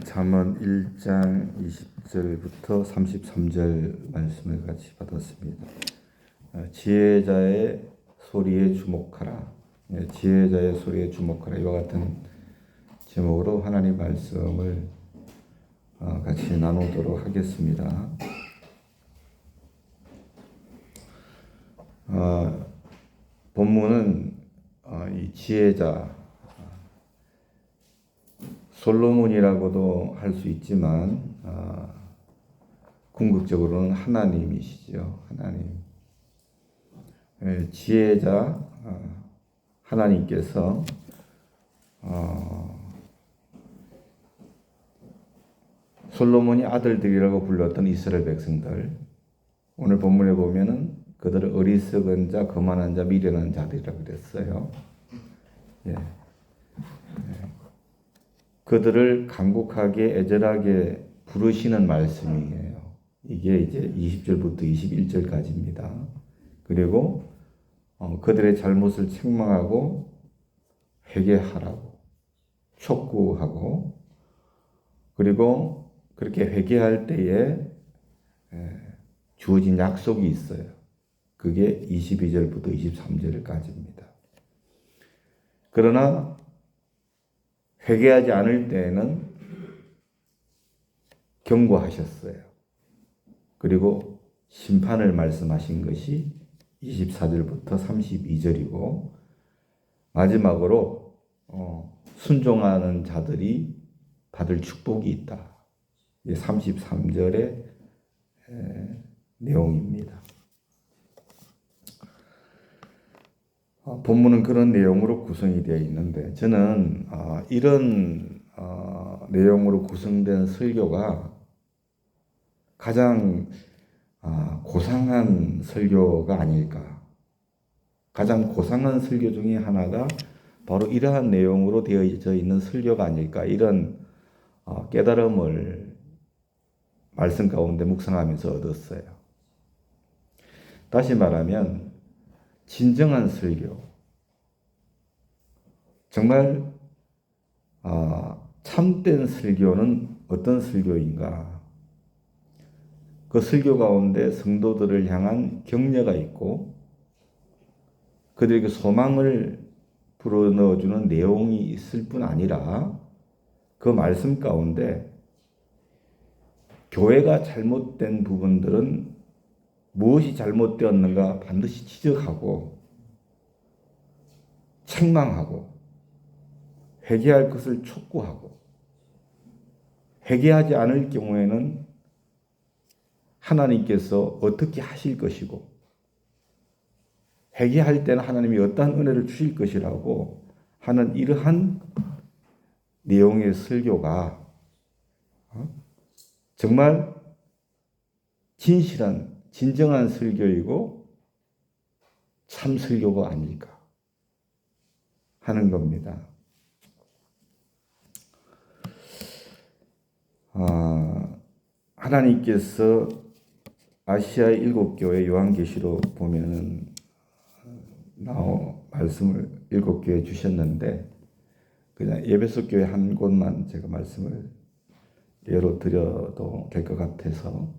잠언 1장 20절부터 33절 말씀을 같이 받았습니다. 지혜자의 소리에 주목하라. 지혜자의 소리에 주목하라. 이와 같은 제목으로 하나님 말씀을 같이 나누도록 하겠습니다. 본문은 이 지혜자 솔로몬이라고도 할 수 있지만 궁극적으로는 하나님이시죠. 하나님. 지혜자 하나님께서 솔로몬이 아들들이라고 불렀던 이스라엘 백성들, 오늘 본문에 보면은 그들을 어리석은 자, 거만한 자, 미련한 자들이라고 그랬어요. 그들을 간곡하게 애절하게 부르시는 말씀이에요. 이게 이제 20절부터 21절까지입니다. 그리고 그들의 잘못을 책망하고 회개하라고 촉구하고, 그리고 그렇게 회개할 때에 주어진 약속이 있어요. 그게 22절부터 23절까지입니다. 그러나 회개하지 않을 때에는 경고하셨어요. 그리고 심판을 말씀하신 것이 24절부터 32절이고, 마지막으로 순종하는 자들이 받을 축복이 있다. 33절의 내용입니다. 본문은 그런 내용으로 구성이 되어 있는데, 저는 이런 내용으로 구성된 설교가 가장 고상한 설교가 아닐까. 가장 고상한 설교 중에 하나가 바로 이러한 내용으로 되어져 있는 설교가 아닐까. 이런 깨달음을 말씀 가운데 묵상하면서 얻었어요. 다시 말하면 진정한 설교, 정말 참된 설교는 어떤 설교인가? 그 설교 가운데 성도들을 향한 격려가 있고 그들에게 소망을 불어넣어주는 내용이 있을 뿐 아니라, 그 말씀 가운데 교회가 잘못된 부분들은 무엇이 잘못되었는가 반드시 지적하고 책망하고 회개할 것을 촉구하고, 회개하지 않을 경우에는 하나님께서 어떻게 하실 것이고, 회개할 때는 하나님이 어떠한 은혜를 주실 것이라고 하는 이러한 내용의 설교가 정말 진실한 진정한 설교이고 참 설교가 아닐까 하는 겁니다. 하나님께서 아시아의 7교회 요한계시록 보면은 말씀을 7교회 주셨는데, 그냥 에베소 교회 한 곳만 제가 말씀을 예로 드려도 될 것 같아서,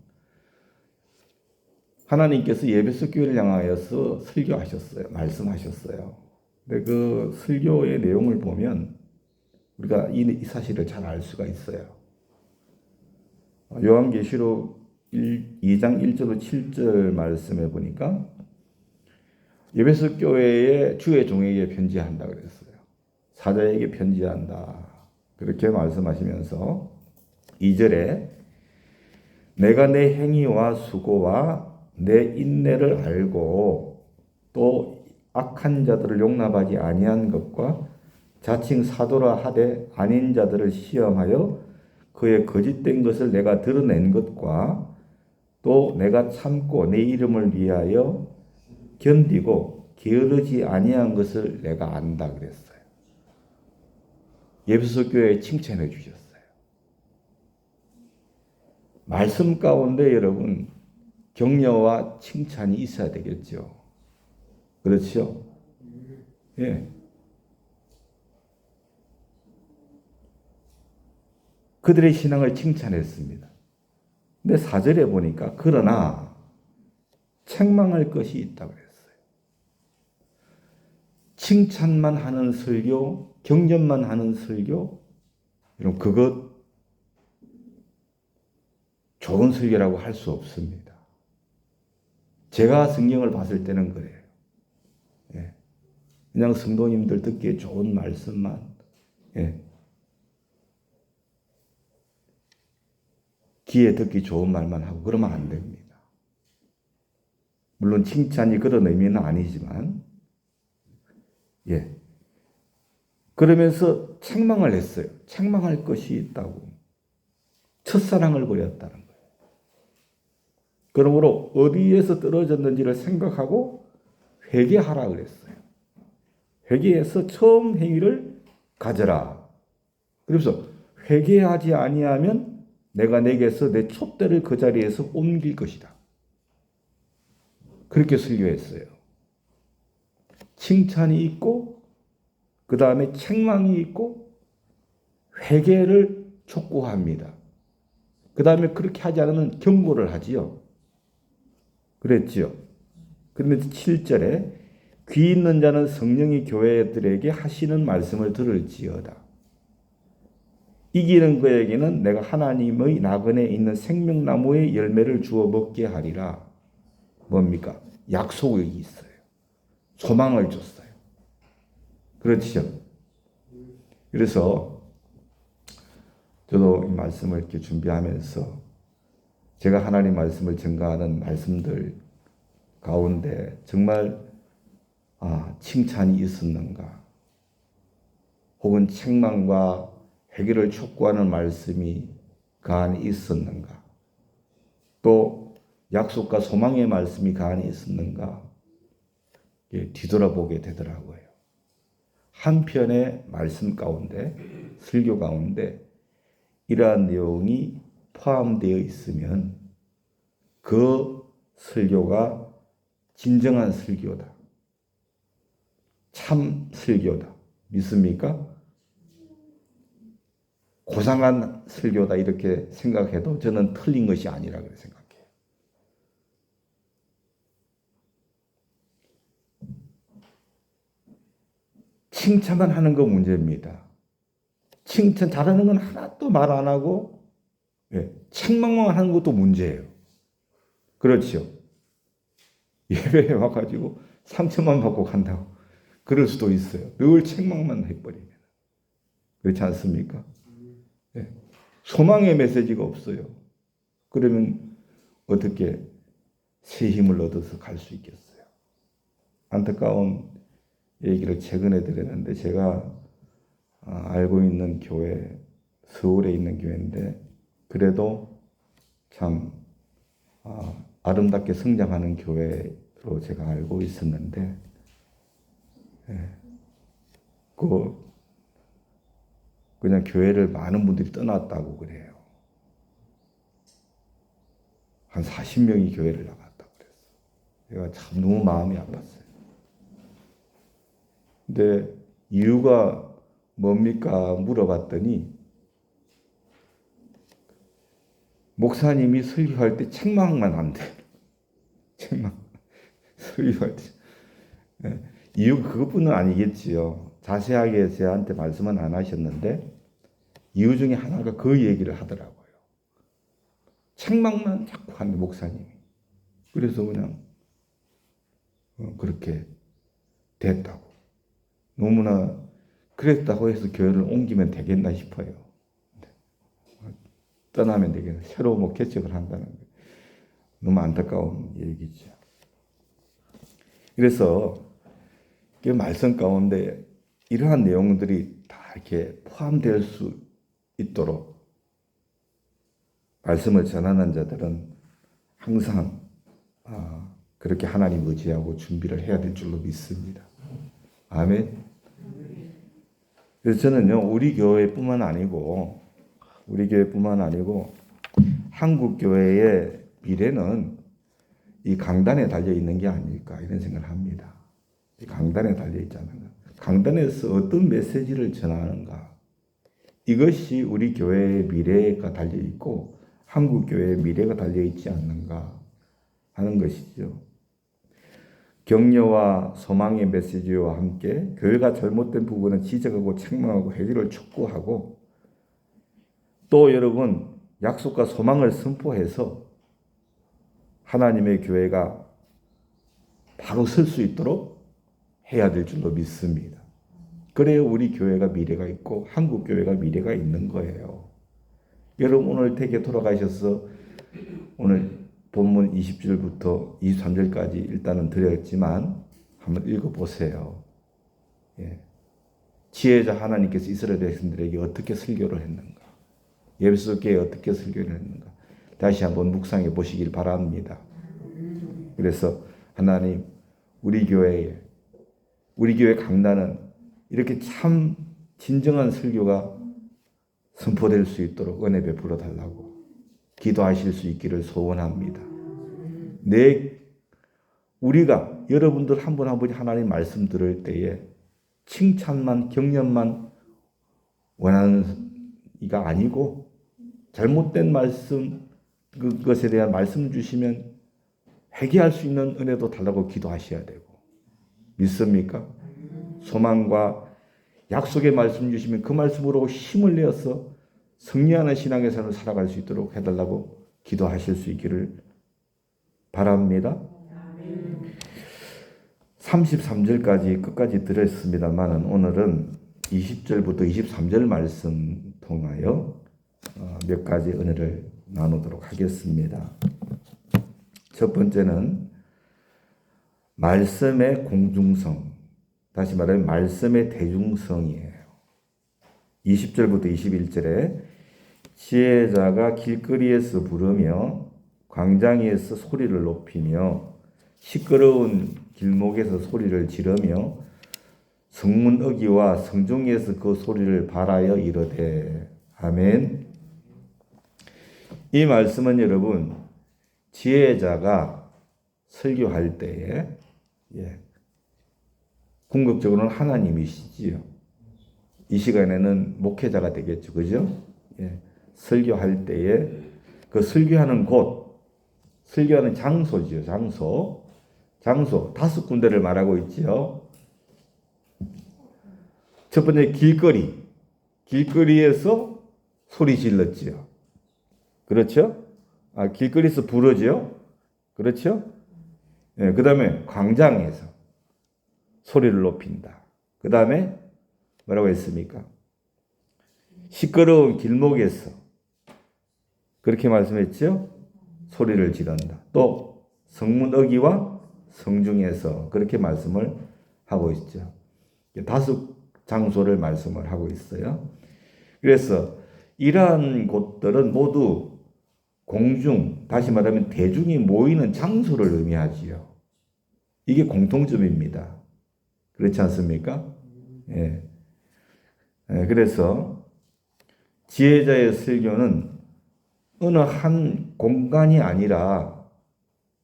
하나님께서 에베소 교회를 향하여서 설교하셨어요. 말씀하셨어요. 근데 그 설교의 내용을 보면 우리가 이 사실을 잘 알 수가 있어요. 요한계시록 2장 1절로 7절 말씀에 보니까 에베소 교회의 주의 종에게 편지한다 그랬어요. 사자에게 편지한다. 그렇게 말씀하시면서 2절에 내가 내 행위와 수고와 내 인내를 알고 또 악한 자들을 용납하지 아니한 것과 자칭 사도라 하되 아닌 자들을 시험하여 그의 거짓된 것을 내가 드러낸 것과 또 내가 참고 내 이름을 위하여 견디고 게으르지 아니한 것을 내가 안다 그랬어요. 에베소 교회에 칭찬해 주셨어요. 말씀 가운데 여러분 격려와 칭찬이 있어야 되겠죠. 그렇죠? 예. 그들의 신앙을 칭찬했습니다. 근데 4절에 보니까 그러나 책망할 것이 있다고 그랬어요. 칭찬만 하는 설교, 격려만 하는 설교, 이런 그것 좋은 설교라고 할 수 없습니다. 제가 성경을 봤을 때는 그래요. 예. 그냥 성도님들 듣기에 좋은 말씀만, 예. 귀에 듣기 좋은 말만 하고 그러면 안 됩니다. 물론 칭찬이 그런 의미는 아니지만, 예. 그러면서 책망을 했어요. 책망할 것이 있다고. 첫사랑을 버렸다는 거예요. 그러므로 어디에서 떨어졌는지를 생각하고 회개하라 그랬어요. 회개해서 처음 행위를 가져라. 그래서 회개하지 아니하면 내가 내게서 내 촛대를 그 자리에서 옮길 것이다. 그렇게 설교했어요. 칭찬이 있고 그 다음에 책망이 있고 회개를 촉구합니다. 그 다음에 그렇게 하지 않으면 경고를 하지요. 그랬지요. 그런데 7절에 귀 있는 자는 성령이 교회들에게 하시는 말씀을 들을지어다. 이기는 그에게는 내가 하나님의 나그네에 있는 생명나무의 열매를 주어 먹게 하리라. 뭡니까? 약속이 있어요. 소망을 줬어요. 그렇죠. 그래서 저도 이 말씀을 이렇게 준비하면서 제가 하나님 말씀을 증거하는 말씀들 가운데 정말 칭찬이 있었는가? 혹은 책망과 회개를 촉구하는 말씀이 그 안에 있었는가? 또 약속과 소망의 말씀이 그 안에 있었는가? 뒤돌아보게 되더라고요. 한편의 말씀 가운데, 설교 가운데 이러한 내용이 포함되어 있으면 그 설교가 진정한 설교다. 참 설교다. 믿습니까? 고상한 설교다 이렇게 생각해도 저는 틀린 것이 아니라고 생각해요. 칭찬만 하는 거 문제입니다. 칭찬 잘하는 건 하나도 말 안 하고 책망만 하는 것도 문제예요. 그렇죠. 예배에 와가지고 상처만 받고 간다고 그럴 수도 있어요. 늘 책망만 해버리면. 그렇지 않습니까? 소망의 메시지가 없어요. 그러면 어떻게 새 힘을 얻어서 갈 수 있겠어요? 안타까운 얘기를 최근에 드렸는데 제가 알고 있는 교회, 서울에 있는 교회인데 그래도 참 아름답게 성장하는 교회로 제가 알고 있었는데 그냥 교회를 많은 분들이 떠났다고 그래요. 한 40명이 교회를 나갔다고 그랬어요. 제가 참 너무 마음이 아팠어요. 근데 이유가 뭡니까? 물어봤더니 목사님이 설교할 때 책망만 안 돼. 책망. 설교할 때. 이유가 그것뿐은 아니겠지요. 자세하게 저한테 말씀은 안 하셨는데 이유 중에 하나가 그 얘기를 하더라고요. 책망만 자꾸 하는 목사님이. 그래서 그냥 그렇게 됐다고. 너무나 그랬다고 해서 교회를 옮기면 되겠나 싶어요. 떠나면 되겠나. 새로 뭐 개척을 한다는 게 너무 안타까운 얘기죠. 그래서 그 말씀 가운데 이러한 내용들이 다 이렇게 포함될 수 있도록 말씀을 전하는 자들은 항상 그렇게 하나님 의지하고 준비를 해야 될 줄로 믿습니다. 아멘. 그래서 저는요, 우리 교회뿐만 아니고 한국 교회의 미래는 이 강단에 달려 있는 게 아닐까 이런 생각을 합니다. 이 강단에 달려 있잖아요. 강단에서 어떤 메시지를 전하는가, 이것이 우리 교회의 미래가 달려 있고 한국 교회의 미래가 달려 있지 않는가 하는 것이죠. 격려와 소망의 메시지와 함께 교회가 잘못된 부분은 지적하고 책망하고 해결을 촉구하고 또 여러분 약속과 소망을 선포해서 하나님의 교회가 바로 설 수 있도록 해야 될 줄로 믿습니다. 그래야 우리 교회가 미래가 있고 한국 교회가 미래가 있는 거예요. 여러분 오늘 댁에 돌아가셔서 오늘 본문 20절부터 23절까지 일단은 드렸지만 한번 읽어보세요. 예. 지혜자 하나님께서 이스라엘 백성들에게 어떻게 설교를 했는가? 예배소교회에 어떻게 설교를 했는가? 다시 한번 묵상해 보시길 바랍니다. 그래서 하나님 우리 교회 강단은 이렇게 참 진정한 설교가 선포될 수 있도록 은혜 베풀어 달라고 기도하실 수 있기를 소원합니다. 우리가 여러분들 한 분 한 분이 하나님 말씀 들을 때에 칭찬만 격려만 원하는 이가 아니고 잘못된 말씀 그것에 대한 말씀 주시면 회개할 수 있는 은혜도 달라고 기도하셔야 되고 믿습니까? 소망과 약속의 말씀 주시면 그 말씀으로 힘을 내어서 승리하는 신앙의 삶을 살아갈 수 있도록 해달라고 기도하실 수 있기를 바랍니다. 33절까지 끝까지 들었습니다만 오늘은 20절부터 23절 말씀 통하여 몇 가지 은혜를 나누도록 하겠습니다. 첫 번째는 말씀의 공중성, 다시 말하면 말씀의 대중성이에요. 20절부터 21절에 지혜자가 길거리에서 부르며 광장에서 소리를 높이며 시끄러운 길목에서 소리를 지르며 성문 어귀와 성중에서 그 소리를 발하여 이르되 아멘. 이 말씀은 여러분 지혜자가 설교할 때에 궁극적으로는 하나님이시지요. 이 시간에는 목회자가 되겠죠. 그죠? 설교할 때에 그 설교하는 곳, 설교하는 장소지요. 장소 5군데를 말하고 있지요. 첫 번째 길거리에서 소리 질렀지요. 그렇죠? 길거리에서 부르지요. 그렇죠? 그 다음에 광장에서 소리를 높인다. 그 다음에 뭐라고 했습니까? 시끄러운 길목에서 그렇게 말씀했죠? 소리를 지른다. 또 성문 어귀와 성중에서 그렇게 말씀을 하고 있죠. 5장소를 말씀을 하고 있어요. 그래서 이러한 곳들은 모두 공중, 다시 말하면 대중이 모이는 장소를 의미하지요. 이게 공통점입니다. 그렇지 않습니까? 그래서 지혜자의 설교는 어느 한 공간이 아니라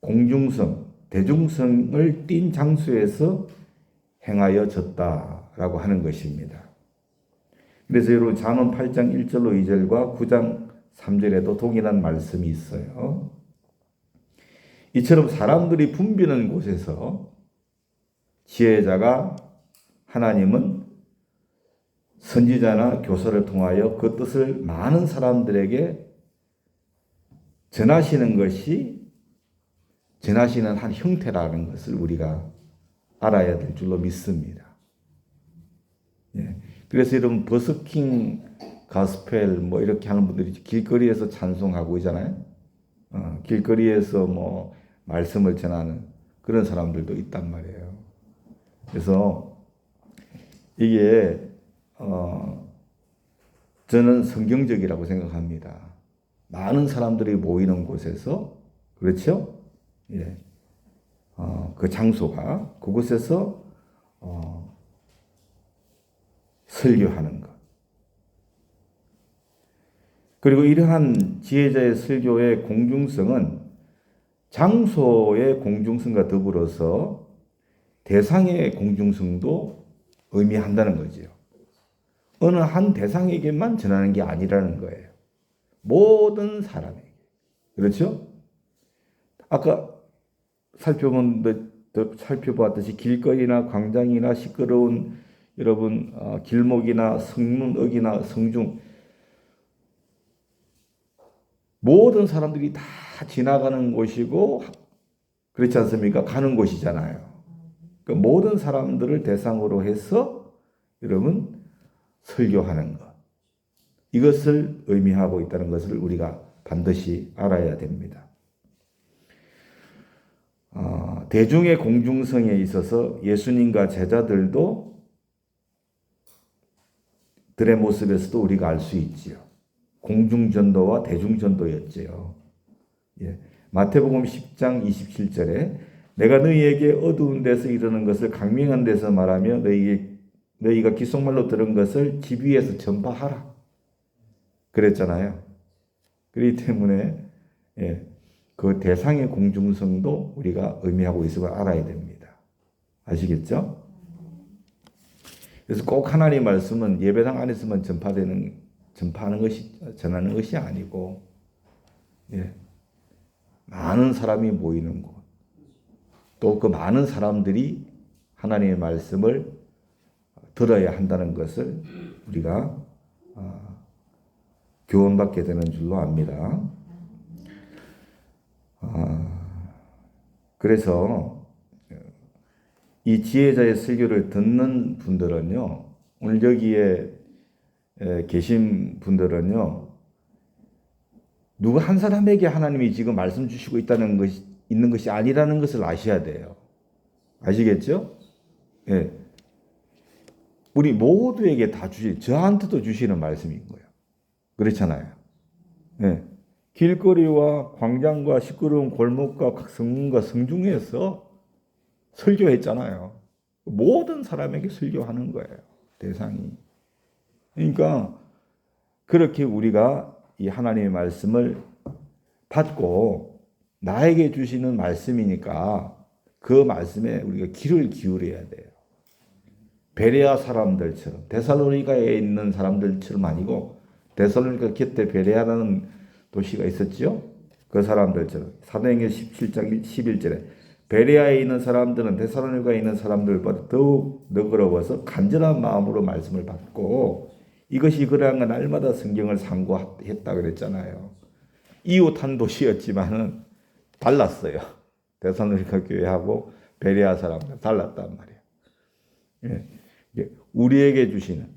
공중성, 대중성을 띈 장소에서 행하여졌다라고 하는 것입니다. 그래서 여러분 잠언 8장 1절로 2절과 9장 3절에도 동일한 말씀이 있어요. 이처럼 사람들이 붐비는 곳에서 지혜자가 하나님은 선지자나 교사를 통하여 그 뜻을 많은 사람들에게 전하시는 것이 전하시는 한 형태라는 것을 우리가 알아야 될 줄로 믿습니다. 그래서 여러분 버스킹 가스펠 뭐 이렇게 하는 분들이 길거리에서 찬송하고 있잖아요. 길거리에서 뭐 말씀을 전하는 그런 사람들도 있단 말이에요. 그래서 이게 저는 성경적이라고 생각합니다. 많은 사람들이 모이는 곳에서 그렇죠? 그 장소가 그곳에서 설교하는 것. 그리고 이러한 지혜자의 설교의 공중성은 장소의 공중성과 더불어서 대상의 공중성도 의미한다는 거죠. 어느 한 대상에게만 전하는 게 아니라는 거예요. 모든 사람에게. 그렇죠? 아까 살펴보았듯이 길거리나 광장이나 시끄러운 여러분 길목이나 성문역이나 성중 모든 사람들이 다 지나가는 곳이고 그렇지 않습니까? 가는 곳이잖아요. 그러니까 모든 사람들을 대상으로 해서 여러분 설교하는 것. 이것을 의미하고 있다는 것을 우리가 반드시 알아야 됩니다. 대중의 공중성에 있어서 예수님과 제자들도 들의 모습에서도 우리가 알 수 있지요. 공중전도와 대중전도였지요. 예. 마태복음 10장 27절에 내가 너희에게 어두운 데서 이르는 것을 강명한 데서 말하며 너희가 귓속말로 들은 것을 집 위에서 전파하라. 그랬잖아요. 그렇기 때문에 그 대상의 공중성도 우리가 의미하고 있음을 알아야 됩니다. 아시겠죠? 그래서 꼭 하나님의 말씀은 예배당 안에서만 전하는 것이 아니고, 많은 사람이 모이는 곳, 또 그 많은 사람들이 하나님의 말씀을 들어야 한다는 것을 우리가 교훈받게 되는 줄로 압니다. 그래서 이 지혜자의 설교를 듣는 분들은요, 오늘 여기에 계신 분들은요, 누구 한 사람에게 하나님이 지금 말씀 주시고 있는 것이 아니라는 것을 아셔야 돼요. 아시겠죠? 예. 우리 모두에게 다 저한테도 주시는 말씀인 거예요. 그렇잖아요. 예. 길거리와 광장과 시끄러운 골목과 성문과 성중에서 설교했잖아요. 모든 사람에게 설교하는 거예요. 대상이. 그러니까 그렇게 우리가 이 하나님의 말씀을 받고 나에게 주시는 말씀이니까 그 말씀에 우리가 귀를 기울여야 돼요. 베레아 사람들처럼 데살로니가에 있는 사람들처럼 아니고 데살로니가 곁에 베레아라는 도시가 있었죠. 그 사람들처럼 사도행전 17장 11절에 베레아에 있는 사람들은 데살로니가에 있는 사람들보다 더욱 너그러워서 간절한 마음으로 말씀을 받고 이것이 그러한 건 날마다 성경을 상고했다 그랬잖아요. 이웃한 도시였지만은 달랐어요. 데살로니가 교회하고 베레아 사람들 달랐단 말이에요. 우리에게 주시는,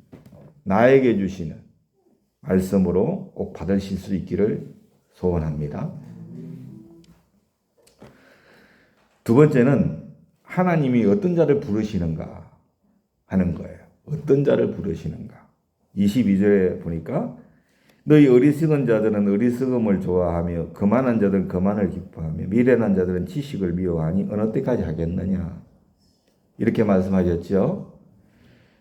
나에게 주시는 말씀으로 꼭 받으실 수 있기를 소원합니다. 두 번째는 하나님이 어떤 자를 부르시는가 하는 거예요. 어떤 자를 부르시는가. 22절에 보니까 너희 어리석은 자들은 어리석음을 좋아하며 거만한 자들은 거만을 기뻐하며 미련한 자들은 지식을 미워하니 어느 때까지 하겠느냐. 이렇게 말씀하셨죠.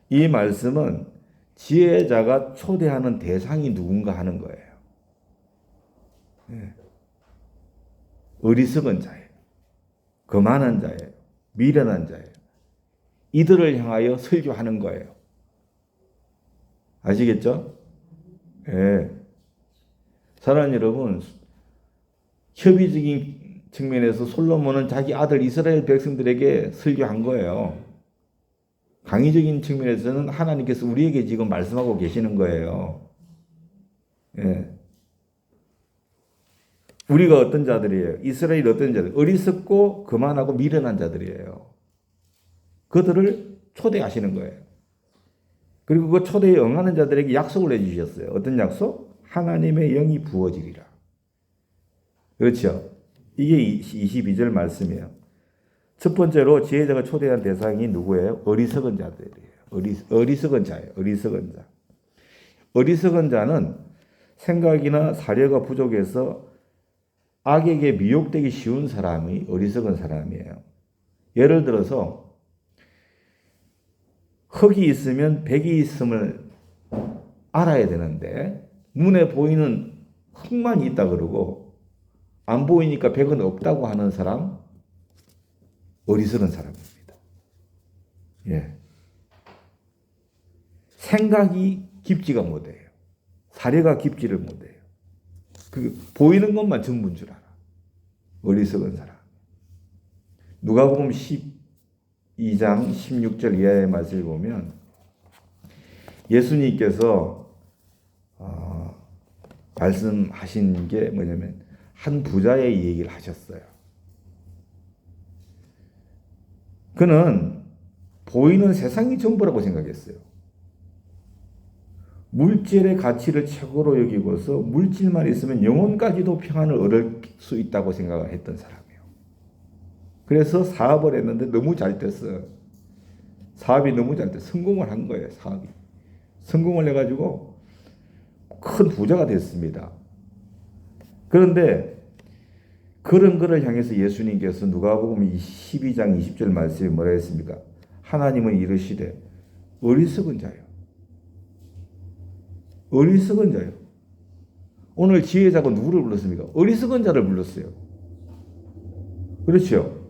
이 말씀은 지혜자가 초대하는 대상이 누군가 하는 거예요. 어리석은 자예요. 거만한 자예요. 미련한 자예요. 이들을 향하여 설교하는 거예요. 아시겠죠? 사랑하는 여러분, 협의적인 측면에서 솔로몬은 자기 아들 이스라엘 백성들에게 설교한 거예요. 강의적인 측면에서는 하나님께서 우리에게 지금 말씀하고 계시는 거예요. 우리가 어떤 자들이에요? 이스라엘 어떤 자들? 어리석고 거만하고 미련한 자들이에요. 그들을 초대하시는 거예요. 그리고 그 초대에 응하는 자들에게 약속을 해주셨어요. 어떤 약속? 하나님의 영이 부어지리라. 그렇죠? 이게 22절 말씀이에요. 첫 번째로 지혜자가 초대한 대상이 누구예요? 어리석은 자들이에요. 어리석은 자예요. 어리석은 자. 어리석은 자는 생각이나 사려가 부족해서 악에게 미혹되기 쉬운 사람이 어리석은 사람이에요. 예를 들어서 흙이 있으면 백이 있음을 알아야 되는데 눈에 보이는 흙만 있다 그러고 안 보이니까 백은 없다고 하는 사람 어리석은 사람입니다. 생각이 깊지가 못해요. 사례가 깊지를 못해요. 그 보이는 것만 전부인 줄 알아. 어리석은 사람. 누가복음 12장 16절 이하의 말씀을 보면 예수님께서 말씀하신 게 뭐냐면 한 부자의 얘기를 하셨어요. 그는 보이는 세상이 전부라고 생각했어요. 물질의 가치를 최고로 여기고서 물질만 있으면 영혼까지도 평안을 얻을 수 있다고 생각했던 사람이에요. 그래서 사업을 했는데 너무 잘 됐어. 사업이 너무 잘 돼. 성공을 한 거예요, 사업이. 성공을 해가지고 큰 부자가 됐습니다. 그런데 그런 거를 향해서 예수님께서 누가복음 12장 20절 말씀에 뭐라 했습니까? 하나님은 이르시되 어리석은 자요. 어리석은 자요. 오늘 지혜자가 누구를 불렀습니까? 어리석은 자를 불렀어요. 그렇죠?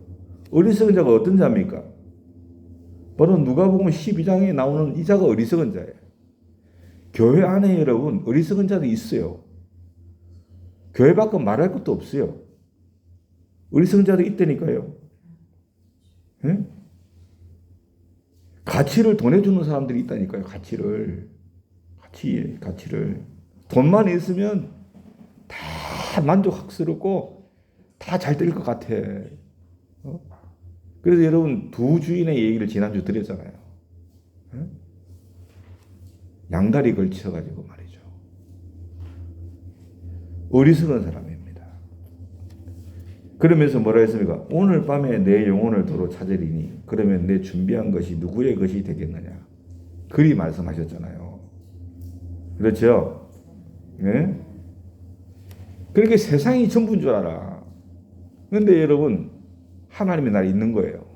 어리석은 자가 어떤 자입니까? 바로 누가복음 12장에 나오는 이 자가 어리석은 자예요. 교회 안에 여러분 어리석은 자도 있어요. 교회 밖은 말할 것도 없어요. 어리석은 자도 있다니까요. 네? 가치를 돈에 주는 사람들이 있다니까요. 가치를 돈만 있으면 다 만족스럽고 다 잘 될 것 같아. 그래서 여러분 두 주인의 얘기를 지난주 드렸잖아요. 양다리 걸쳐가지고 말이죠. 어리석은 사람입니다. 그러면서 뭐라 했습니까? 오늘 밤에 내 영혼을 도로 찾으리니 그러면 내 준비한 것이 누구의 것이 되겠느냐. 그리 말씀하셨잖아요. 그렇죠? 네? 그렇게 세상이 전부인 줄 알아. 그런데 여러분 하나님의 날이 있는 거예요.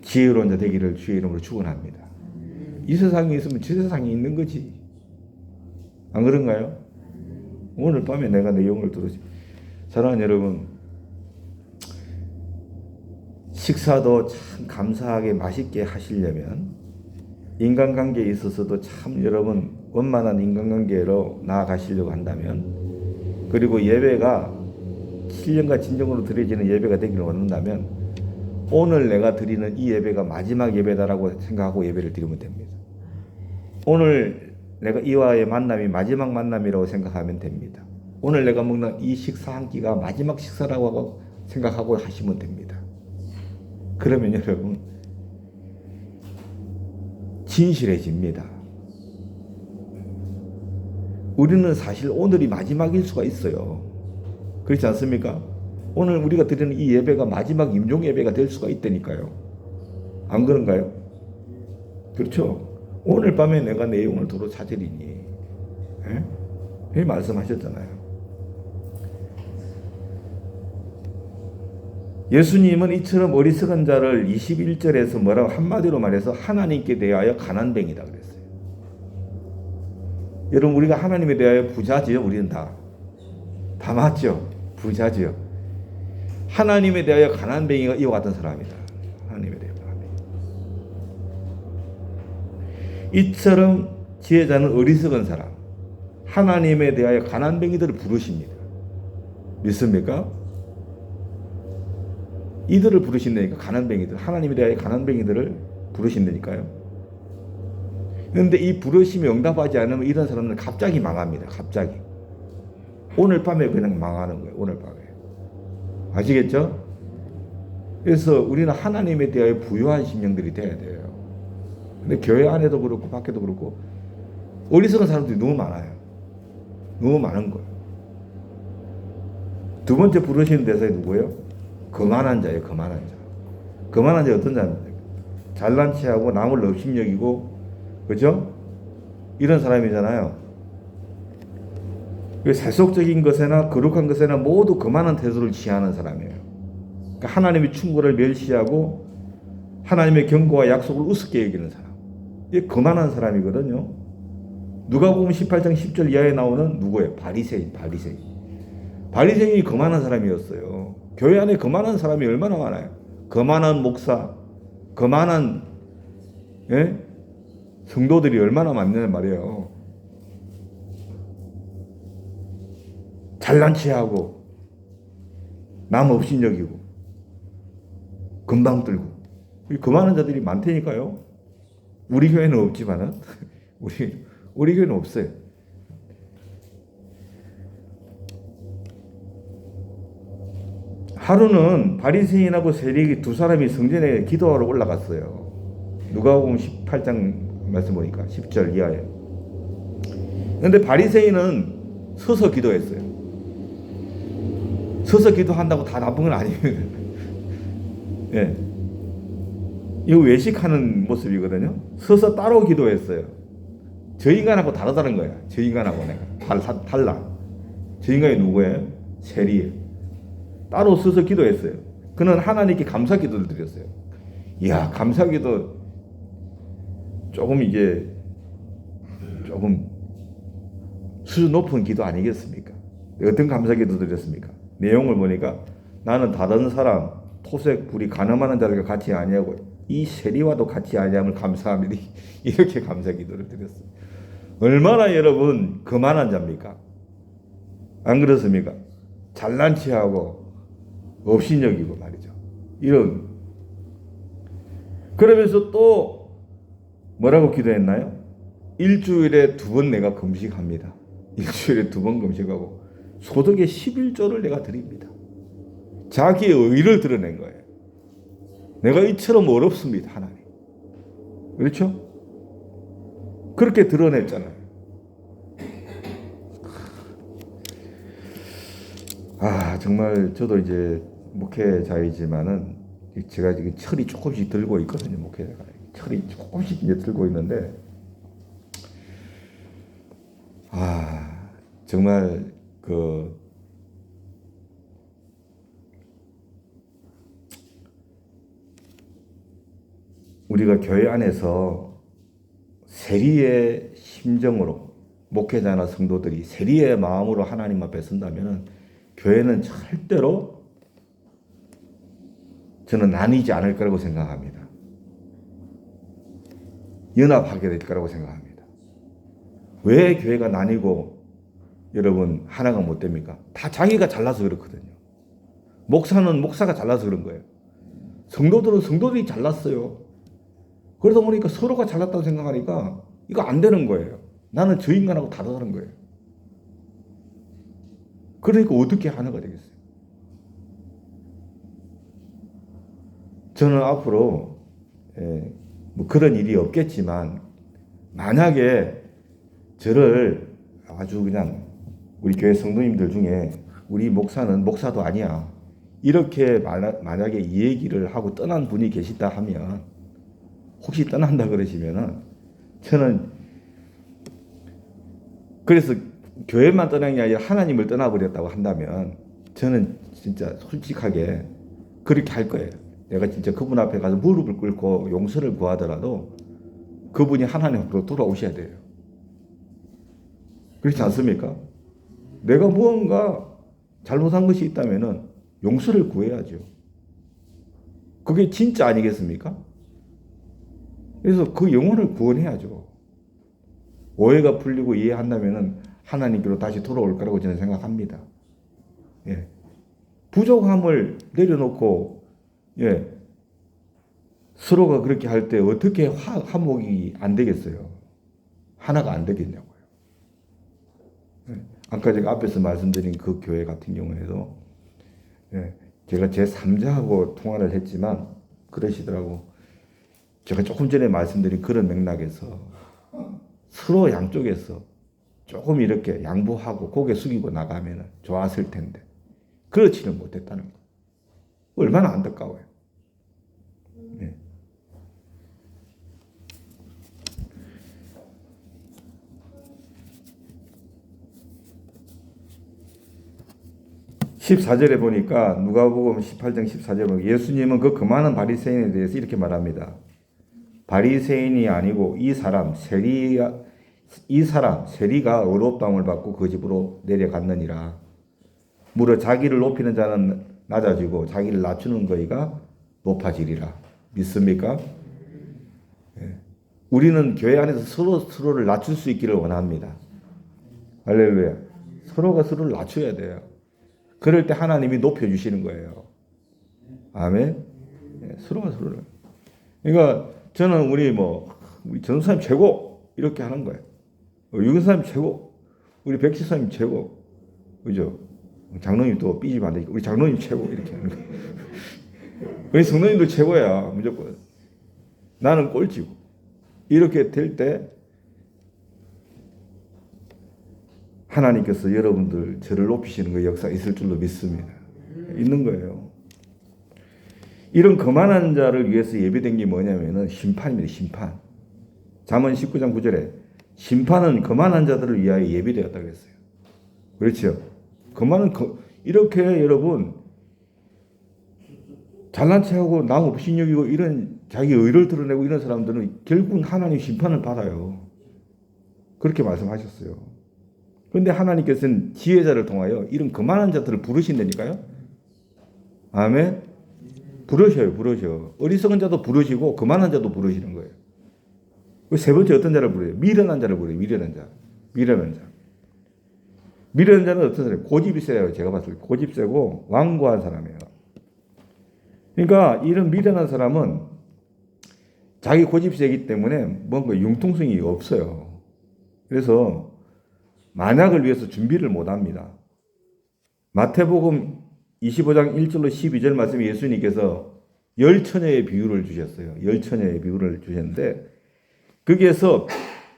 지혜로운 자 되기를 주의 이름으로 축원합니다. 이 세상에 있으면 저 세상이 있는 거지. 안 그런가요? 오늘 밤에 내가 내 영을 들으시. 사랑하는 여러분, 식사도 참 감사하게 맛있게 하시려면 인간관계에 있어서도 참 여러분 원만한 인간관계로 나아가시려고 한다면, 그리고 예배가 신령과 진정으로 드려지는 예배가 되기를 원한다면 오늘 내가 드리는 이 예배가 마지막 예배다라고 생각하고 예배를 드리면 됩니다. 오늘 내가 이와의 만남이 마지막 만남이라고 생각하면 됩니다. 오늘 내가 먹는 이 식사 한 끼가 마지막 식사라고 생각하고 하시면 됩니다. 그러면 여러분 진실해집니다. 우리는 사실 오늘이 마지막일 수가 있어요. 그렇지 않습니까? 오늘 우리가 드리는 이 예배가 마지막 임종 예배가 될 수가 있다니까요. 안 그런가요? 그렇죠? 오늘 밤에 내가 내 영혼을 도로 찾으리니. 예? 말씀하셨잖아요. 예수님은 이처럼 어리석은 자를 21절에서 뭐라고 한마디로 말해서 하나님께 대하여 가난뱅이다 그랬어요. 여러분 우리가 하나님에 대하여 부자지요? 우리는 다 맞죠? 부자지요? 하나님에 대하여 가난뱅이가 이와 같은 사람이다. 하나님에 대하여 가난뱅이. 이처럼 지혜자는 어리석은 사람, 하나님에 대하여 가난뱅이들을 부르십니다. 믿습니까? 이들을 부르신다니까. 가난뱅이들, 하나님에 대하여 가난뱅이들을 부르신다니까요. 그런데 이 부르심에 응답하지 않으면 이런 사람들은 갑자기 망합니다. 갑자기. 오늘 밤에 그냥 망하는 거예요. 오늘 밤에. 아시겠죠? 그래서 우리는 하나님에 대하여 부유한 심령들이 돼야 돼요. 근데 교회 안에도 그렇고 밖에도 그렇고 어리석은 사람들이 너무 많아요. 너무 많은 거예요. 두 번째 부르시는 대상이 누구예요? 거만한 자예요. 거만한 자. 거만한 자 어떤 자입니까? 잘난 체하고 남을 업심여기고, 그죠? 이런 사람이잖아요. 세속적인 것에나 거룩한 것에나 모두 거만한 태도를 취하는 사람이에요. 그러니까 하나님의 충고를 멸시하고 하나님의 경고와 약속을 우습게 여기는 사람. 이게 거만한 사람이거든요. 누가복음 18장 10절 이하에 나오는 누구예요? 바리새인. 바리새인이 거만한 사람이었어요. 교회 안에 거만한 사람이 얼마나 많아요. 거만한 목사, 거만한 예? 성도들이 얼마나 많냐는 말이에요. 잘난 체하고 남 없인 여기고 금방 들고 그 많은 자들이 많다니까요. 우리 교회는 없지만은 우리 교회는 없어요. 하루는 바리새인하고 세리기 두 사람이 성전에 기도하러 올라갔어요. 누가복음 18장 말씀 보니까 10절 이하에. 그런데 바리새인은 서서 기도했어요. 서서 기도한다고 다 나쁜 건 아닙니다. 예. 이거 외식하는 모습이거든요. 서서 따로 기도했어요. 저 인간하고 다르다는 거야. 저 인간하고 내가 달라. 저 인간이 누구예요? 세리예요. 따로 서서 기도했어요. 그는 하나님께 감사 기도를 드렸어요. 이야, 감사 기도 조금 수준 높은 기도 아니겠습니까? 어떤 감사 기도 드렸습니까? 내용을 보니까 나는 다른 사람 토색 불이 가늠하는 자들과 같이 아니하고 이 세리와도 같이 아니함을 감사합니다. 이렇게 감사 기도를 드렸어요. 얼마나 여러분 거만한 자입니까? 안 그렇습니까? 잘난 체하고 업신여기고 말이죠. 이런. 그러면서 또 뭐라고 기도했나요? 일주일에 2번 내가 금식합니다. 일주일에 2번 금식하고 소득의 11조를 내가 드립니다. 자기의 의를 드러낸 거예요. 내가 이처럼 어렵습니다, 하나님. 그렇죠? 그렇게 드러냈잖아요. 정말 저도 이제 목회자이지만은 제가 지금 철이 조금씩 들고 있거든요. 목회자가 철이 조금씩 이제 들고 있는데 정말 우리가 교회 안에서 세리의 심정으로 목회자나 성도들이 세리의 마음으로 하나님 앞에 선다면 교회는 절대로 저는 나뉘지 않을 거라고 생각합니다. 연합하게 될 거라고 생각합니다. 왜 교회가 나뉘고 여러분 하나가 못 됩니까? 다 자기가 잘나서 그렇거든요. 목사는 목사가 잘나서 그런 거예요. 성도들은 성도들이 잘났어요. 그러다 보니까 서로가 잘났다고 생각하니까 이거 안 되는 거예요. 나는 저 인간하고 다르다는 거예요. 그러니까 어떻게 하나가 되겠어요? 저는 앞으로 뭐 그런 일이 없겠지만 만약에 저를 아주 그냥 우리 교회 성도님들 중에 우리 목사는 목사도 아니야 이렇게 만약에 이 얘기를 하고 떠난 분이 계시다 하면 혹시 떠난다 그러시면은 저는 그래서 교회만 떠난 게 아니라 하나님을 떠나버렸다고 한다면 저는 진짜 솔직하게 그렇게 할 거예요. 내가 진짜 그분 앞에 가서 무릎을 꿇고 용서를 구하더라도 그분이 하나님 앞으로 돌아오셔야 돼요. 그렇지 않습니까? 내가 무언가 잘못한 것이 있다면은 용서를 구해야죠. 그게 진짜 아니겠습니까? 그래서 그 영혼을 구원해야죠. 오해가 풀리고 이해한다면은 하나님께로 다시 돌아올 거라고 저는 생각합니다. 예. 부족함을 내려놓고, 서로가 그렇게 할 때 어떻게 화목이 안 되겠어요? 하나가 안 되겠냐고요. 아까 제가 앞에서 말씀드린 그 교회 같은 경우에도, 제가 제 3자하고 통화를 했지만, 그러시더라고. 제가 조금 전에 말씀드린 그런 맥락에서 서로 양쪽에서 조금 이렇게 양보하고 고개 숙이고 나가면 좋았을 텐데 그렇지는 못했다는 거. 얼마나 안타까워요. 네. 14절에 보니까 누가복음 18장 14절에 보니까 예수님은 그 많은 바리새인에 대해서 이렇게 말합니다. 바리새인이 아니고 이 사람 세리가 의롭다함을 받고 그 집으로 내려갔느니라. 무릇 자기를 높이는 자는 낮아지고 자기를 낮추는 거이가 높아지리라. 믿습니까? 우리는 교회 안에서 서로를 낮출 수 있기를 원합니다. 할렐루야. 서로가 서로를 낮춰야 돼요. 그럴 때 하나님이 높여주시는 거예요. 아멘. 서로가 서로를. 그러니까 저는 우리 전사님 최고 이렇게 하는 거예요. 유근사님 최고, 우리 백지사님 최고, 그죠? 장로님 또 삐지면 안 되니까 우리 장로님 최고 이렇게 하는 거예요. 우리 성도님도 최고야 무조건. 나는 꼴찌고. 이렇게 될 때 하나님께서 여러분들 저를 높이시는 그 역사 있을 줄로 믿습니다. 있는 거예요. 이런 거만한 자를 위해서 예비된 게 뭐냐면은 심판입니다. 심판. 잠언 19장 9절에 심판은 거만한 자들을 위하여 예비되었다고 했어요. 그렇죠? 이렇게 여러분 잘난 체하고 남 없인 여기고 이런 자기 의를 드러내고 이런 사람들은 결국은 하나님 심판을 받아요. 그렇게 말씀하셨어요. 그런데 하나님께서는 지혜자를 통하여 이런 거만한 자들을 부르신다니까요. 아멘. 부르셔. 어리석은 자도 부르시고 거만한 자도 부르시는 거예요. 세 번째 어떤 자를 부르요? 미련한 자를 부르요. 미련한 자. 미련한 자는 어떤 사람이에요? 고집이 세요. 제가 봤을 때 고집 세고 완고한 사람이에요. 그러니까 이런 미련한 사람은 자기 고집이 세기 때문에 뭔가 융통성이 없어요. 그래서 만약을 위해서 준비를 못합니다. 마태복음 25장 1절로 12절 말씀에 예수님께서 열처녀의 비유를 주셨어요. 열처녀의 비유를 주셨는데 거기에서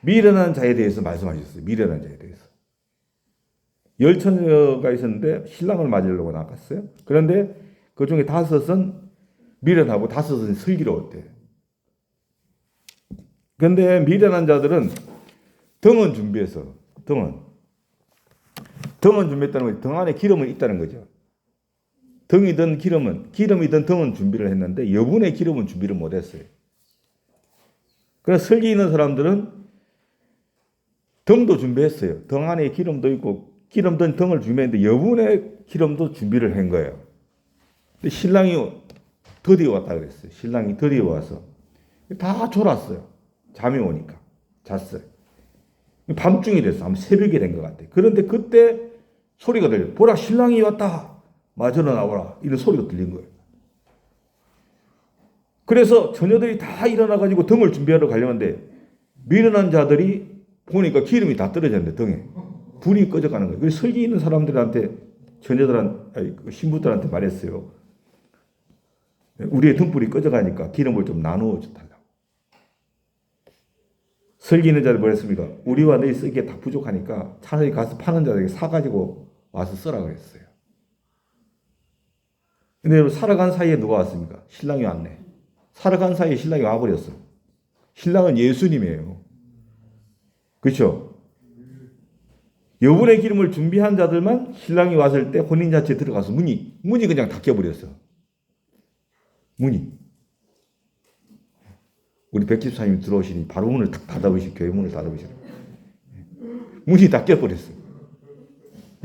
미련한 자에 대해서 말씀하셨어요. 미련한 자에 대해서. 열처녀가 있었는데 신랑을 맞으려고 나갔어요. 그런데 그 중에 5은 미련하고 5은 슬기로웠대요. 그런데 미련한 자들은 등은 준비해서 등은 준비했다는 거죠. 등 안에 기름은 있다는 거죠. 등이든 기름이든 등은 준비를 했는데 여분의 기름은 준비를 못했어요. 그래서 슬기 있는 사람들은 등도 준비했어요. 등 안에 기름도 있고 기름 든 등을 준비했는데 여분의 기름도 준비를 한 거예요. 근데 신랑이 드디어 왔다 그랬어요. 신랑이 드디어 와서 다 졸았어요. 잠이 오니까 잤어요. 밤중이 됐어. 아마 새벽이 된 것 같아요. 그런데 그때 소리가 들려요. 보라, 신랑이 왔다. 마저로 나오라. 이런 소리가 들린 거예요. 그래서 처녀들이 다 일어나가지고 등을 준비하러 가려는데 미련한 자들이 보니까 기름이 다 떨어졌는데 등에 불이 꺼져가는 거예요. 그래서 설기 있는 사람들한테 신부들한테 말했어요. 우리의 등불이 꺼져가니까 기름을 좀 나누어 달라고. 설기 있는 자들 뭐랬습니까? 우리와 너희 쓰기에 다 부족하니까 차라리 가서 파는 자들에게 사가지고 와서 쓰라 그랬어요. 근데 살아간 사이에 누가 왔습니까? 신랑이 왔네. 살아간 사이에 신랑이 와버렸어. 신랑은 예수님이에요. 그렇죠? 여분의 기름을 준비한 자들만 신랑이 왔을 때 혼인잔치에 들어가서 문이 그냥 닫혀버렸어. 문이. 우리 백집사님이 들어오시니 바로 문을 탁 닫아보시고 교회 문을 닫아보시고 문이 닫혀버렸어.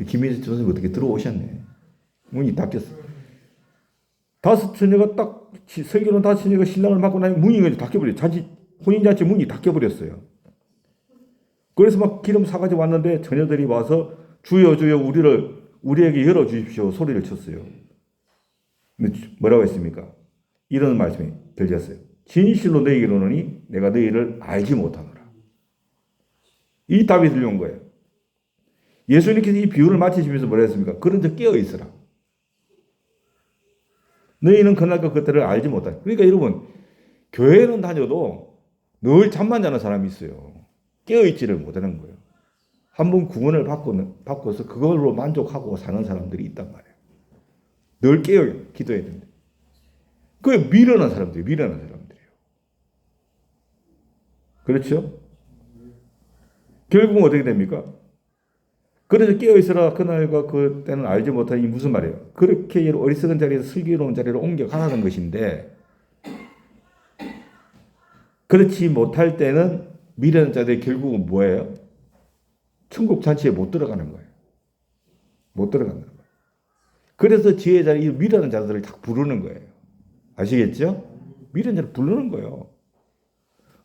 김민수 선생님 어떻게 들어오셨네. 문이 닫혔어. 5처녀가 딱 설교는 5처녀가 신랑을 맞고 나니 문이 그냥 닫혀버렸어. 혼인잔치 문이 닫혀버렸어요. 그래서 막 기름 사가지고 왔는데 처녀들이 와서 주여 주여 우리에게 열어주십시오 소리를 쳤어요. 근데 뭐라고 했습니까? 이런 말씀이 들렸어요. 진실로 너희에게 이르노니 내가 너희를 알지 못하노라. 이 답이 들려온 거예요. 예수님께서 이 비유를 마치시면서 뭐라 했습니까? 그런 데 깨어 있으라. 너희는 그날과 그때를 알지 못하라. 그러니까 여러분 교회는 다녀도 늘 잠만 자는 사람이 있어요. 깨어있지를 못하는 거예요. 한번 구원을 바꿔서 그걸로 만족하고 사는 사람들이 있단 말이에요. 늘 깨어 기도해야 됩니다. 그게 미련한 사람들이에요. 그렇죠? 결국은 어떻게 됩니까? 그래서 깨어있으라 그날과 그때는 알지 못하니 무슨 말이에요? 그렇게 어리석은 자리에서 슬기로운 자리로 옮겨가라는 것인데 그렇지 못할 때는 미련한 자들이 결국은 뭐예요? 천국 잔치에 못 들어가는 거예요. 못 들어간다는 거예요. 그래서 지혜자는 이 미련한 자들을 딱 부르는 거예요. 아시겠죠? 미련한 자를 부르는 거예요.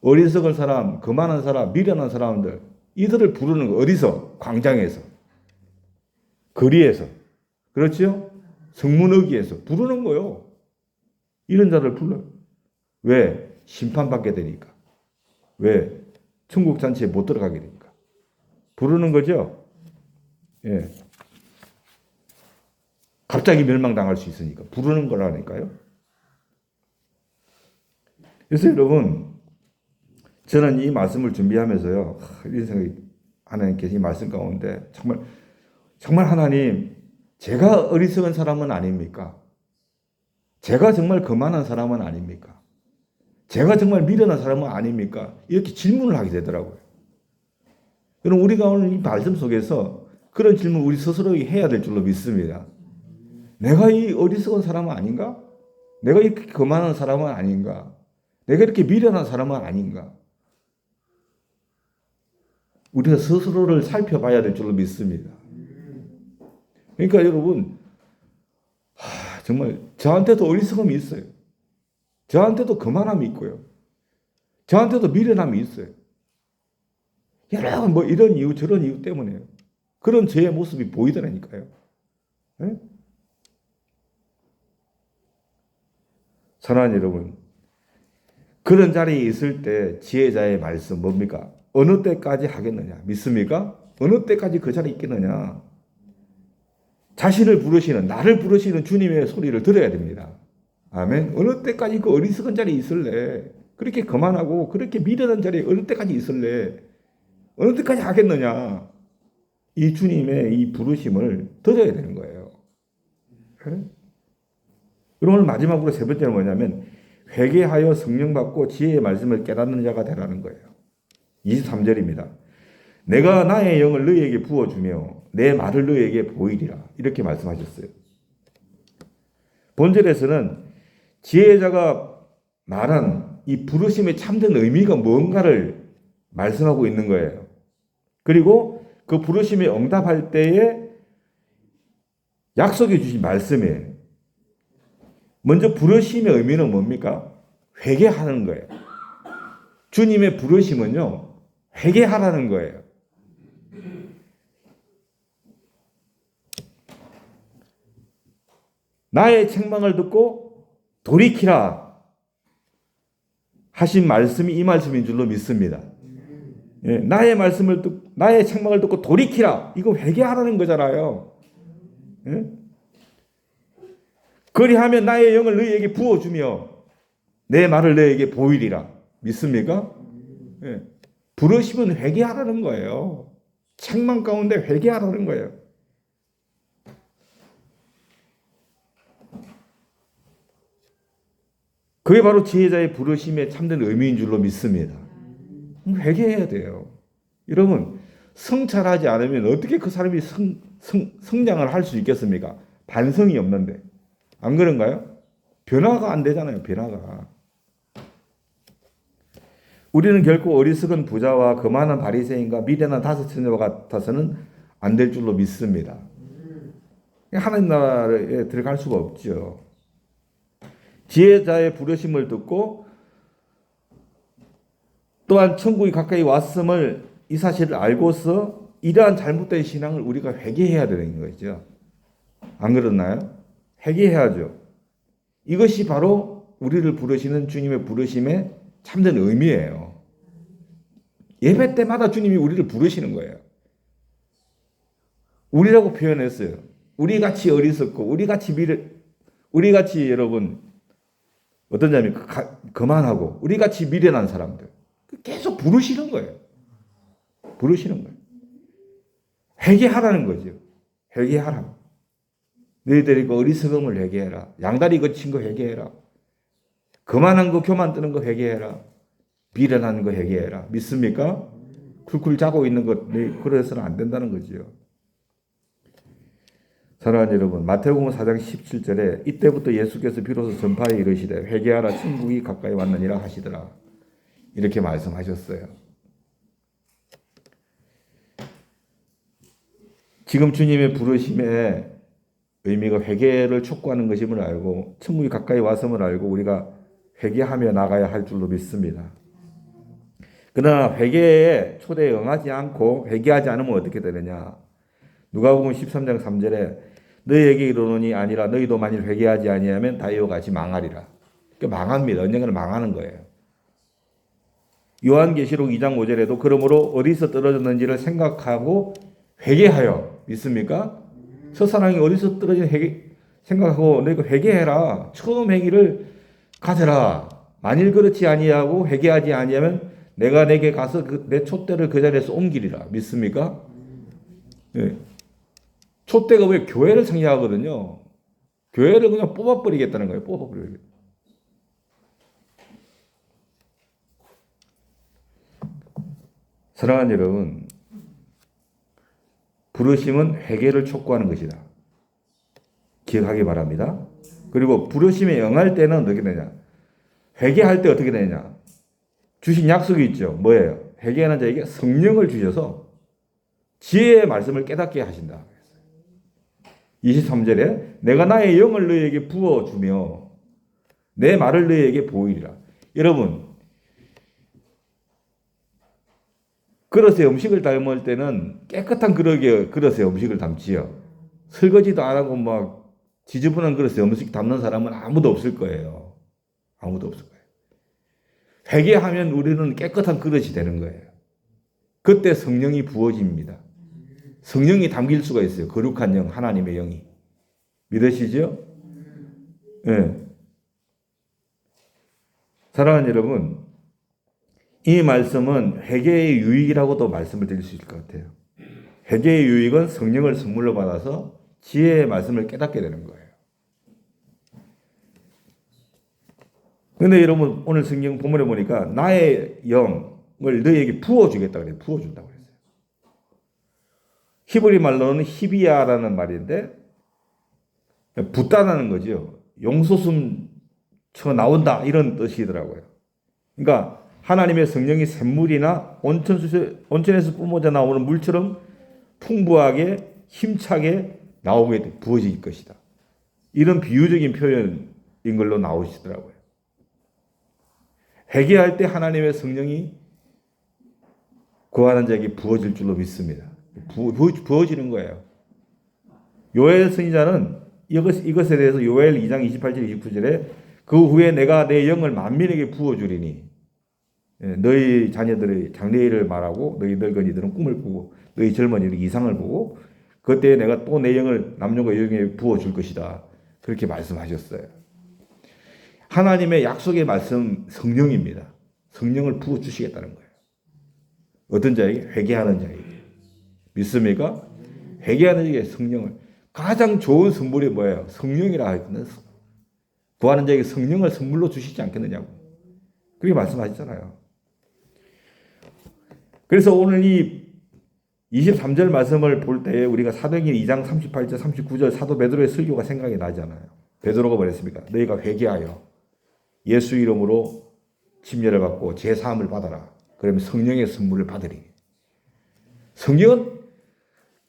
어리석은 사람, 거만한 사람, 미련한 사람들, 이들을 부르는 거 어디서? 광장에서, 거리에서, 그렇죠? 성문어기에서 부르는 거요. 이런 자들 불러요. 왜? 심판받게 되니까. 왜? 천국 잔치에 못 들어가게 되니까. 부르는 거죠. 예. 갑자기 멸망당할 수 있으니까. 부르는 거라니까요. 그래서 여러분, 저는 이 말씀을 준비하면서요, 이런 생각이 하나님께 이 말씀 가운데 정말 하나님, 제가 어리석은 사람은 아닙니까? 제가 정말 거만한 사람은 아닙니까? 제가 정말 미련한 사람은 아닙니까? 이렇게 질문을 하게 되더라고요. 여러분, 우리가 오늘 이 말씀 속에서 그런 질문 우리 스스로에게 해야 될 줄로 믿습니다. 내가 이 어리석은 사람은 아닌가? 내가 이렇게 거만한 사람은 아닌가? 내가 이렇게 미련한 사람은 아닌가? 우리가 스스로를 살펴봐야 될 줄로 믿습니다. 그러니까 여러분, 정말 저한테도 어리석음이 있어요. 저한테도 거만함이 있고요. 저한테도 미련함이 있어요. 여러 뭐 이런 이유 저런 이유 때문에요. 그런 저의 모습이 보이더라니까요. 네? 사랑하는 여러분, 그런 자리에 있을 때 지혜자의 말씀 뭡니까? 어느 때까지 하겠느냐? 믿습니까? 어느 때까지 그 자리에 있겠느냐? 자신을 부르시는, 나를 부르시는 주님의 소리를 들어야 됩니다. 아멘. 어느 때까지 그 어리석은 자리에 있을래? 그렇게 거만하고 그렇게 미련한 자리에 어느 때까지 있을래? 어느 때까지 하겠느냐? 이 주님의 이 부르심을 들어야 되는 거예요. 그래? 그럼 오늘 마지막으로 세 번째는 뭐냐면 회개하여 성령 받고 지혜의 말씀을 깨닫는 자가 되라는 거예요. 23절입니다. 내가 나의 영을 너희에게 부어주며 내 말을 너희에게 보이리라. 이렇게 말씀하셨어요. 본절에서는 지혜자가 말한 이 부르심의 참된 의미가 뭔가를 말씀하고 있는 거예요. 그리고 그 부르심에 응답할 때에 약속해 주신 말씀이에요. 먼저 부르심의 의미는 뭡니까? 회개하는 거예요. 주님의 부르심은요, 회개하라는 거예요. 나의 책망을 듣고 돌이키라 하신 말씀이 이 말씀인 줄로 믿습니다. 예, 나의 책망을 듣고 돌이키라. 이거 회개하라는 거잖아요. 예? 그리하면 나의 영을 너희에게 부어주며 내 말을 너희에게 보이리라. 믿습니까? 예. 부르시면 회개하라는 거예요. 책망 가운데 회개하라는 거예요. 그게 바로 지혜자의 부르심의 참된 의미인 줄로 믿습니다. 회개해야 돼요. 여러분, 성찰하지 않으면 어떻게 그 사람이 성장을 할 수 있겠습니까? 반성이 없는데. 안 그런가요? 변화가 안 되잖아요. 변화가. 우리는 결코 어리석은 부자와 거만한 바리새인과 미련한 다섯 처녀와 같아서는 안 될 줄로 믿습니다. 하나님 나라에 들어갈 수가 없죠. 지혜자의 부르심을 듣고 또한 천국이 가까이 왔음을 이 사실을 알고서 이러한 잘못된 신앙을 우리가 회개해야 되는 거죠. 안 그렇나요? 회개해야죠. 이것이 바로 우리를 부르시는 주님의 부르심의 참된 의미예요. 예배 때마다 주님이 우리를 부르시는 거예요. 우리라고 표현했어요. 우리같이 어리석고 우리같이 여러분 어떤 점이 거만하고 우리같이 미련한 사람들 계속 부르시는 거예요. 부르시는 거예요. 회개하라는 거죠. 회개하라. 너희들이 그 어리석음을 회개해라. 양다리 거친 거 회개해라. 거만한 거 교만 뜨는 거 회개해라. 미련한 거 회개해라. 믿습니까? 쿨쿨 자고 있는 것 그래서는 안 된다는 거죠. 사랑하는 여러분, 마태복음 4장 17절에 이때부터 예수께서 비로소 전파에 이르시되 회개하라 천국이 가까이 왔느니라 하시더라. 이렇게 말씀하셨어요. 지금 주님의 부르심의 의미가 회개를 촉구하는 것임을 알고 천국이 가까이 왔음을 알고 우리가 회개하며 나가야 할 줄로 믿습니다. 그러나 회개의 초대에 응하지 않고 회개하지 않으면 어떻게 되느냐? 누가복음 13장 3절에 너희에게 이르노니 아니라 너희도 만일 회개하지 아니하면 다 이와 같이 망하리라. 그러니까 망합니다. 언젠가는 망하는 거예요. 요한계시록 2장 5절에도 그러므로 어디서 떨어졌는지를 생각하고 회개하여 믿습니까? 첫사랑이 어디서 떨어진 생각하고 너희가 회개해라. 처음 행위를 가져라. 만일 그렇지 아니하고 회개하지 아니하면 내가 내게 가서 내 촛대를 그 자리에서 옮기리라. 믿습니까? 네. 촛대가 왜 교회를 상징하거든요. 교회를 그냥 뽑아버리겠다는 거예요. 뽑아버리겠다. 사랑하는 여러분, 부르심은 회개를 촉구하는 것이다. 기억하기 바랍니다. 그리고 부르심에 응할 때는 어떻게 되냐? 회개할 때 어떻게 되냐? 주신 약속이 있죠. 뭐예요? 회개하는 자에게 성령을 주셔서 지혜의 말씀을 깨닫게 하신다. 23절에 내가 나의 영을 너희에게 부어주며 내 말을 너희에게 보이리라. 여러분, 그릇에 음식을 담을 때는 깨끗한 그릇에 음식을 담지요. 설거지도 안 하고 막 지저분한 그릇에 음식 담는 사람은 아무도 없을 거예요. 아무도 없을 거예요. 회개하면 우리는 깨끗한 그릇이 되는 거예요. 그때 성령이 부어집니다. 성령이 담길 수가 있어요. 거룩한 영, 하나님의 영이. 믿으시죠? 네. 사랑하는 여러분, 이 말씀은 회개의 유익이라고도 말씀을 드릴 수 있을 것 같아요. 회개의 유익은 성령을 선물로 받아서 지혜의 말씀을 깨닫게 되는 거예요. 그런데 여러분, 오늘 성경 본문에 보니까 나의 영을 너희에게 부어주겠다 그래요. 부어준다고 그랬어요. 히브리 말로는 히비야라는 말인데 붓다라는 거죠. 용솟음 쳐 나온다 이런 뜻이더라고요. 그러니까 하나님의 성령이 샘물이나 온천에서 뿜어져 나오는 물처럼 풍부하게 힘차게 나오게 부어질 것이다. 이런 비유적인 표현인 걸로 나오시더라고요. 회개할 때 하나님의 성령이 구하는 자에게 부어질 줄로 믿습니다. 부어지는 거예요. 요엘 선지자는 이것에 대해서 요엘 2장 28절 29절에 그 후에 내가 내 영을 만민에게 부어주리니 너희 자녀들의 장래일을 말하고 너희 늙은이들은 꿈을 꾸고 너희 젊은이들은 이상을 보고 그때 내가 또 내 영을 남녀가 여종에게 부어줄 것이다. 그렇게 말씀하셨어요. 하나님의 약속의 말씀 성령입니다. 성령을 부어주시겠다는 거예요. 어떤 자에게? 회개하는 자에게. 믿습니까? 회개하는 자에게 성령을. 가장 좋은 선물이 뭐예요? 성령이라 하거든요. 구하는 자에게 성령을 선물로 주시지 않겠느냐고. 그렇게 말씀하셨잖아요. 그래서 오늘 이 23절 말씀을 볼 때 우리가 사도행전 2장 38절 39절 사도 베드로의 설교가 생각이 나잖아요. 베드로가 뭐랬습니까? 너희가 회개하여 예수 이름으로 침례를 받고 제사함을 받아라. 그러면 성령의 선물을 받으리. 성령은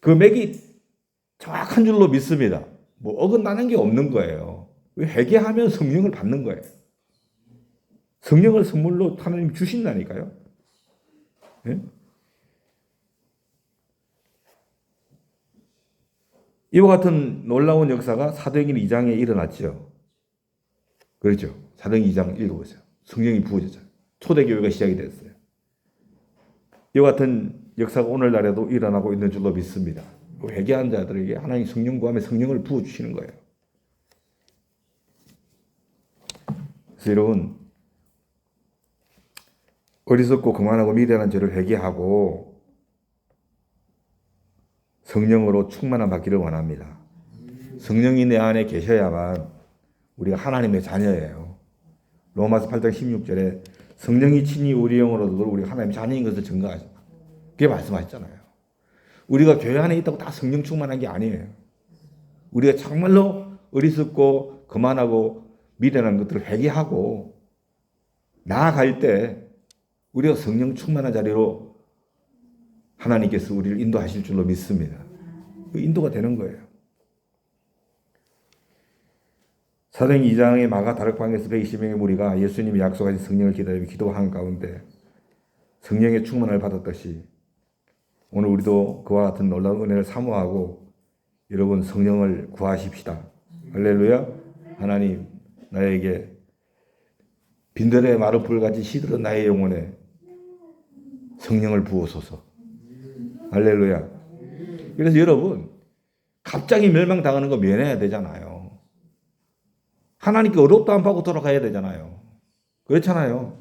그 맥이 정확한 줄로 믿습니다. 뭐 어긋나는 게 없는 거예요. 회개하면 성령을 받는 거예요. 성령을 선물로 하나님 주신다니까요. 네? 이와 같은 놀라운 역사가 사도행전 2장에 일어났죠. 그렇죠. 사도행전 2장 읽어보세요. 성령이 부어졌잖아요. 초대교회가 시작이 됐어요. 이와 같은 역사가 오늘날에도 일어나고 있는 줄로 믿습니다. 회개한 자들에게 하나님 성령 구하며 성령을 부어주시는 거예요. 그래서 여러분, 어리석고 거만하고 미련한 죄를 회개하고 성령으로 충만함 받기를 원합니다. 성령이 내 안에 계셔야만 우리가 하나님의 자녀예요. 로마서 8장 16절에 성령이 친히 우리 영으로도 우리가 하나님의 자녀인 것을 증거하죠. 그게 말씀하셨잖아요. 우리가 교회 안에 있다고 다 성령 충만한 게 아니에요. 우리가 정말로 어리석고 거만하고 미련한 것들을 회개하고 나아갈 때 우리가 성령 충만한 자리로 하나님께서 우리를 인도하실 줄로 믿습니다. 그 인도가 되는 거예요. 사도행전 2장의 마가 다락방에서 120명의 무리가 예수님이 약속하신 성령을 기다리며 기도한 가운데 성령의 충만을 받았듯이 오늘 우리도 그와 같은 놀라운 은혜를 사모하고 여러분 성령을 구하십시다. 할렐루야. 하나님 나에게 빈들의 마른 불같이 시들은 나의 영혼에 성령을 부어소서. 할렐루야. 그래서 여러분 갑자기 멸망당하는 거 면해야 되잖아요. 하나님께 어렵다 안 받고 돌아가야 되잖아요. 그렇잖아요.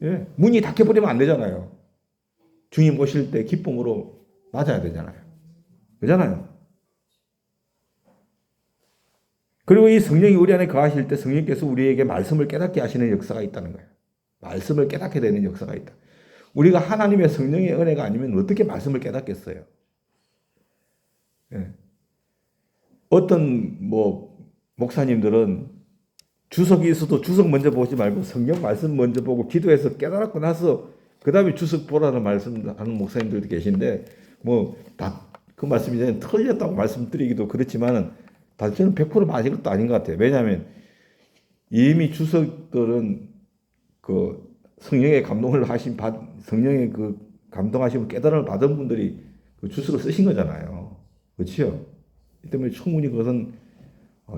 예. 문이 닫혀버리면 안 되잖아요. 주님 오실 때 기쁨으로 맞아야 되잖아요. 그렇잖아요. 그리고 이 성령이 우리 안에 거하실 때 성령께서 우리에게 말씀을 깨닫게 하시는 역사가 있다는 거예요. 말씀을 깨닫게 되는 역사가 있다. 우리가 하나님의 성령의 은혜가 아니면 어떻게 말씀을 깨닫겠어요? 예. 어떤 목사님들은 주석이 있어도 주석 먼저 보지 말고 성경 말씀 먼저 보고 기도해서 깨달았고 나서 그 다음에 주석 보라는 말씀하는 목사님들도 계신데 다 그 말씀이 이제 틀렸다고 말씀드리기도 그렇지만은 다 저는 100% 맞은 것도 아닌 것 같아요. 왜냐하면 이미 주석들은 그 성령의 감동을 성령의 그 감동하심을 깨달음을 받은 분들이 그 주석을 쓰신 거잖아요. 그렇죠? 이 때문에 충분히 그것은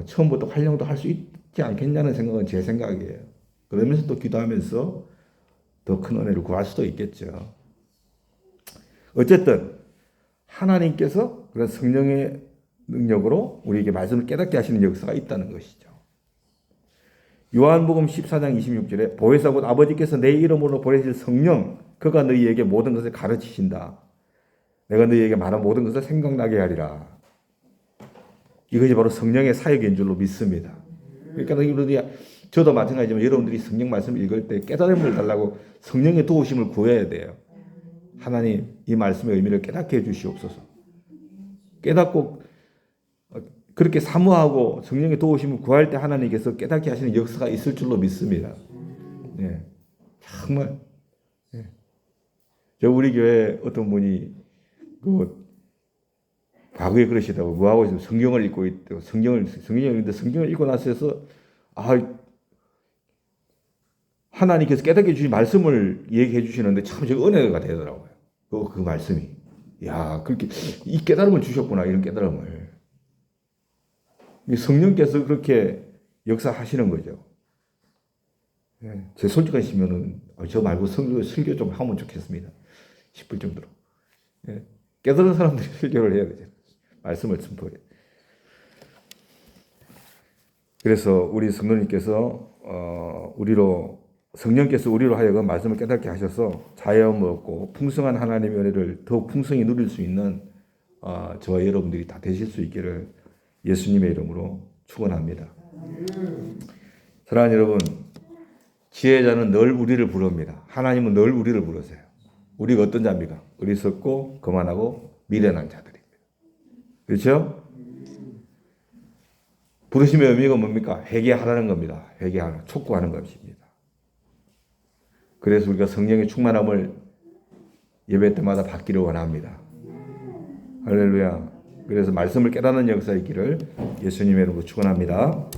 처음부터 활용도 할 수 있지 않겠냐는 생각은 제 생각이에요. 그러면서 또 기도하면서 더 큰 은혜를 구할 수도 있겠죠. 어쨌든 하나님께서 그런 성령의 능력으로 우리에게 말씀을 깨닫게 하시는 역사가 있다는 것이죠. 요한복음 14장 26절에 보혜사 곧 아버지께서 내 이름으로 보내실 성령 그가 너희에게 모든 것을 가르치신다. 내가 너희에게 말한 모든 것을 생각나게 하리라. 이것이 바로 성령의 사역인 줄로 믿습니다. 그러니까 저도 마찬가지지만 여러분들이 성령 말씀을 읽을 때 깨달음을 달라고 성령의 도우심을 구해야 돼요. 하나님 이 말씀의 의미를 깨닫게 해주시옵소서. 깨닫고 그렇게 사모하고 성령의 도우심을 구할 때 하나님께서 깨닫게 하시는 역사가 있을 줄로 믿습니다. 네. 정말. 네. 저 우리 교회 어떤 분이 과거에 그러시다고 뭐하고 있어요? 성경을 읽고 있다고 성경을 읽는데 성경을 읽고 나서 하나님께서 깨닫게 주신 말씀을 얘기해 주시는데 참 은혜가 되더라고요. 그 말씀이. 야, 그렇게 이 깨달음을 주셨구나. 이런 깨달음을. 성령께서 그렇게 역사하시는 거죠. 제 솔직한 시면은 저 말고 설교 좀 하면 좋겠습니다. 싶을 정도로. 깨달은 사람들이 설교를 해야 되죠. 말씀을 선포해. 그래서 우리 성령님께서 성령께서 우리로 하여금 말씀을 깨닫게 하셔서 자연 없고 풍성한 하나님의 은혜를 더욱 풍성히 누릴 수 있는 저와 여러분들이 다 되실 수 있기를 예수님의 이름으로 축원합니다. 사랑하는 여러분, 지혜자는 늘 우리를 부릅니다. 하나님은 늘 우리를 부르세요. 우리가 어떤 자입니까? 어리석고 거만하고 미련한 자들입니다. 그렇죠? 부르심의 의미가 뭡니까? 회개하라는 겁니다. 회개하는, 촉구하는 것입니다. 그래서 우리가 성령의 충만함을 예배 때마다 받기를 원합니다. 할렐루야. 그래서 말씀을 깨닫는 역사 있기를 예수님의 이름으로 축원합니다.